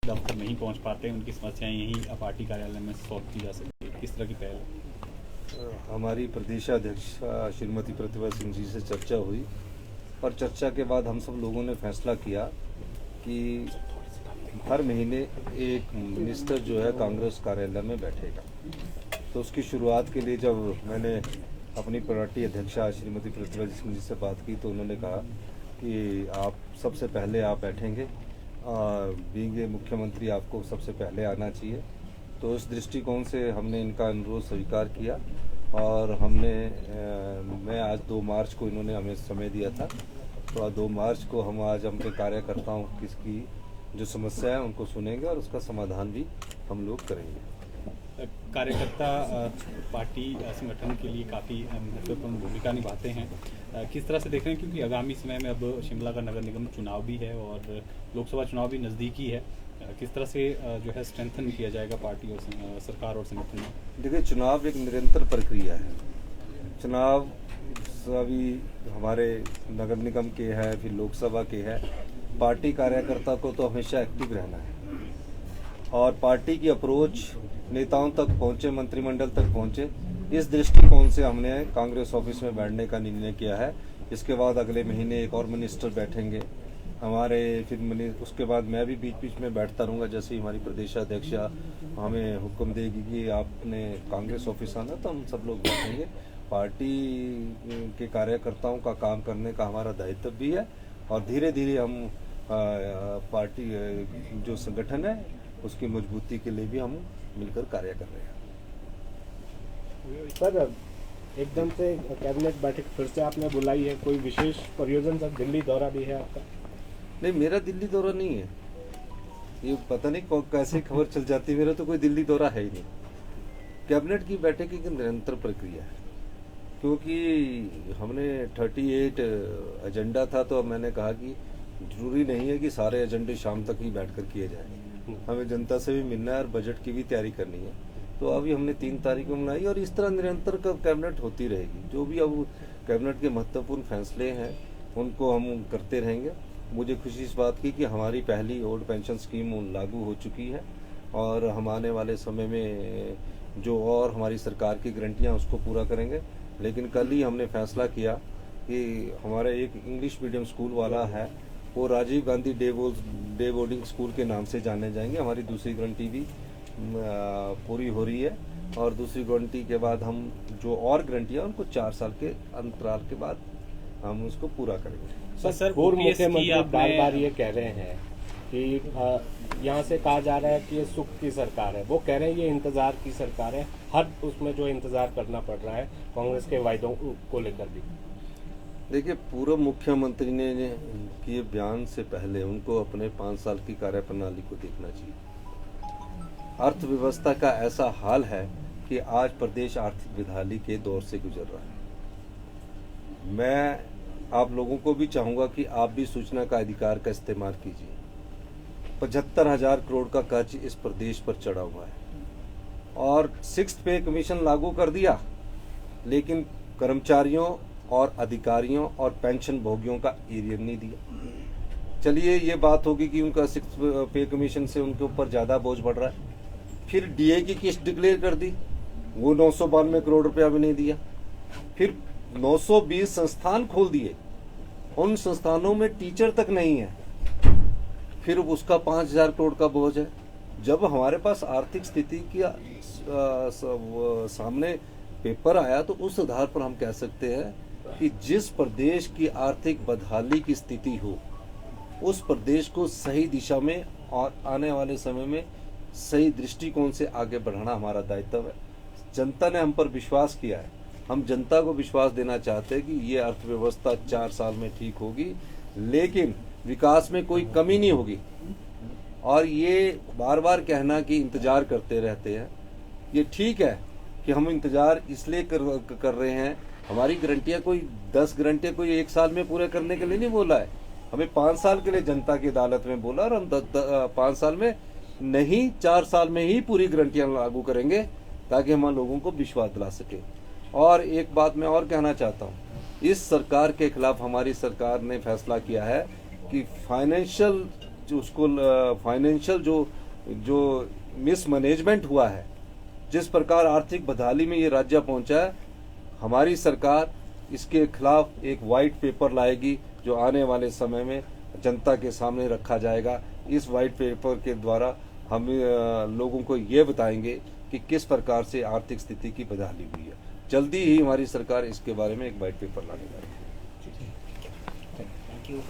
दफ्तर नहीं पहुंच पाते हैं, उनकी समस्याएं यहीं पार्टी कार्यालय में सॉल्व की जा सकती है, किस तरह की पहल है? हमारी प्रदेशाध्यक्ष श्रीमती प्रतिभा सिंह जी से चर्चा हुई और चर्चा के बाद हम सब लोगों ने फैसला किया कि हर महीने एक मिनिस्टर जो है कांग्रेस कार्यालय में बैठेगा। तो उसकी शुरुआत के लिए जब मैंने अपनी पार्टी अध्यक्षा श्रीमती प्रतिभा सिंह जी से बात की तो उन्होंने कहा कि आप सबसे पहले आप बैठेंगे, बीइंग मुख्यमंत्री आपको सबसे पहले आना चाहिए। तो इस दृष्टिकोण से हमने इनका अनुरोध स्वीकार किया और मैं आज 2 मार्च को इन्होंने हमें समय दिया था, तो 2 मार्च को हम आज अपने कार्यकर्ताओं किसकी जो समस्या है उनको सुनेंगे और उसका समाधान भी हम लोग करेंगे। कार्यकर्ता पार्टी संगठन के लिए काफ़ी महत्वपूर्ण भूमिका निभाते हैं, किस तरह से देख रहे हैं, क्योंकि आगामी समय में अब शिमला का नगर निगम चुनाव भी है और लोकसभा चुनाव भी नज़दीकी है, किस तरह से जो है स्ट्रेंथन किया जाएगा पार्टी और सरकार और संगठन में? देखिए, चुनाव एक निरंतर प्रक्रिया है। चुनाव अभी हमारे नगर निगम के है, फिर लोकसभा के है। पार्टी कार्यकर्ता को तो हमेशा एक्टिव रहना है और पार्टी की अप्रोच नेताओं तक पहुंचे, मंत्रिमंडल तक पहुंचे, इस दृष्टिकोण से हमने कांग्रेस ऑफिस में बैठने का निर्णय किया है। इसके बाद अगले महीने एक और मिनिस्टर बैठेंगे हमारे, फिर उसके बाद मैं भी बीच बीच में बैठता रहूँगा। जैसे ही हमारी प्रदेशाध्यक्ष हमें हुक्म देगी कि आपने कांग्रेस ऑफिस आना, तो हम सब लोग बैठेंगे। पार्टी के कार्यकर्ताओं का काम करने का हमारा दायित्व भी है और धीरे धीरे हम पार्टी जो संगठन है उसकी मजबूती के लिए भी हम मिलकर कार्य कर रहे हैं। सर, एकदम से कैबिनेट बैठक फिर से आपने बुलाई है, कोई विशेष प्रयोजन? सर, दिल्ली दौरा भी है आपका? नहीं, मेरा दिल्ली दौरा नहीं है। ये पता नहीं कैसे खबर चल जाती है, मेरा तो कोई दिल्ली दौरा है ही नहीं। कैबिनेट की बैठक एक निरंतर प्रक्रिया है, क्योंकि हमने 38 एजेंडा था, तो मैंने कहा कि जरूरी नहीं है कि सारे एजेंडे शाम तक ही बैठकर किए जाएं। हमें जनता से भी मिलना है और बजट की भी तैयारी करनी है। तो अभी हमने 3 तारीख को बनाई और इस तरह निरंतर कैबिनेट होती रहेगी। जो भी अब कैबिनेट के महत्वपूर्ण फैसले हैं उनको हम करते रहेंगे। मुझे खुशी इस बात की कि हमारी पहली ओल्ड पेंशन स्कीम लागू हो चुकी है और हम आने वाले समय में जो और हमारी सरकार की गारंटियाँ उसको पूरा करेंगे। लेकिन कल ही हमने फैसला किया कि हमारा एक इंग्लिश मीडियम स्कूल वाला है, वो Rajiv Gandhi day boarding school के नाम से जाने जाएंगे। हमारी दूसरी गारंटी भी पूरी हो रही है और दूसरी गारंटी के बाद हम जो और गारंटियाँ उनको 4 साल के अंतराल के बाद हम उसको पूरा करेंगे। सर, पूर्व मुख्यमंत्री बार-बार ये कह रहे हैं कि यहाँ से कहा जा रहा है कि ये सुख की सरकार है, वो कह रहे हैं ये इंतजार की सरकार है। हर उसमें जो इंतजार करना पड़ रहा है कांग्रेस के वायदों को लेकर भी। देखिए, पूर्व मुख्यमंत्री ने किए बयान से पहले उनको अपने 5 साल की कार्यप्रणाली को देखना चाहिए। अर्थव्यवस्था का ऐसा हाल है कि आज प्रदेश आर्थिक विधाली के दौर से गुजर रहा है। मैं आप लोगों को भी चाहूंगा कि आप भी सूचना का अधिकार का इस्तेमाल कीजिए। 75,000 करोड़ का कर्ज इस प्रदेश पर चढ़ा हुआ है और 6th पे कमीशन लागू कर दिया, लेकिन कर्मचारियों और अधिकारियों और पेंशन भोगियों का एरियर नहीं दिया। चलिए, ये बात होगी कि उनका 6th पे कमीशन से उनके ऊपर ज़्यादा बोझ बढ़ रहा है। फिर डीए की किस्त डिक्लेयर कर दी, वो 992 करोड़ रुपया भी नहीं दिया। फिर 920 संस्थान खोल दिए, उन संस्थानों में टीचर तक नहीं है, फिर उसका 5,000 करोड़ का बोझ है। जब हमारे पास आर्थिक स्थिति की सामने पेपर आया तो उस आधार पर हम कह सकते हैं कि जिस प्रदेश की आर्थिक बदहाली की स्थिति हो उस प्रदेश को सही दिशा में और आने वाले समय में सही दृष्टिकोण से आगे बढ़ाना हमारा दायित्व है। जनता ने हम पर विश्वास किया है, हम जनता को विश्वास देना चाहते हैं कि ये अर्थव्यवस्था 4 साल में ठीक होगी, लेकिन विकास में कोई कमी नहीं होगी। और ये बार बार कहना कि इंतजार करते रहते हैं, ये ठीक है कि हम इंतजार इसलिए कर रहे हैं। हमारी गारंटियां कोई 10 गारंटियां कोई 1 साल में पूरे करने के लिए नहीं बोला है, हमें 5 साल के लिए जनता की अदालत में बोला और हम 5 साल में नहीं 4 साल में ही पूरी गारंटियां लागू करेंगे ताकि हम लोगों को विश्वास दिला सके। और एक बात मैं और कहना चाहता हूँ, इस सरकार के खिलाफ हमारी सरकार ने फैसला किया है कि फाइनेंशियल जो उसको फाइनेंशियल जो जो मिसमैनेजमेंट हुआ है, जिस प्रकार आर्थिक बदहाली में ये राज्य पहुंचा है, हमारी सरकार इसके खिलाफ एक वाइट पेपर लाएगी जो आने वाले समय में जनता के सामने रखा जाएगा। इस वाइट पेपर के द्वारा हम लोगों को ये बताएंगे कि किस प्रकार से आर्थिक स्थिति की बदहाली हुई है। जल्दी ही हमारी सरकार इसके बारे में एक वाइट पेपर लाने वाली है। Thank you.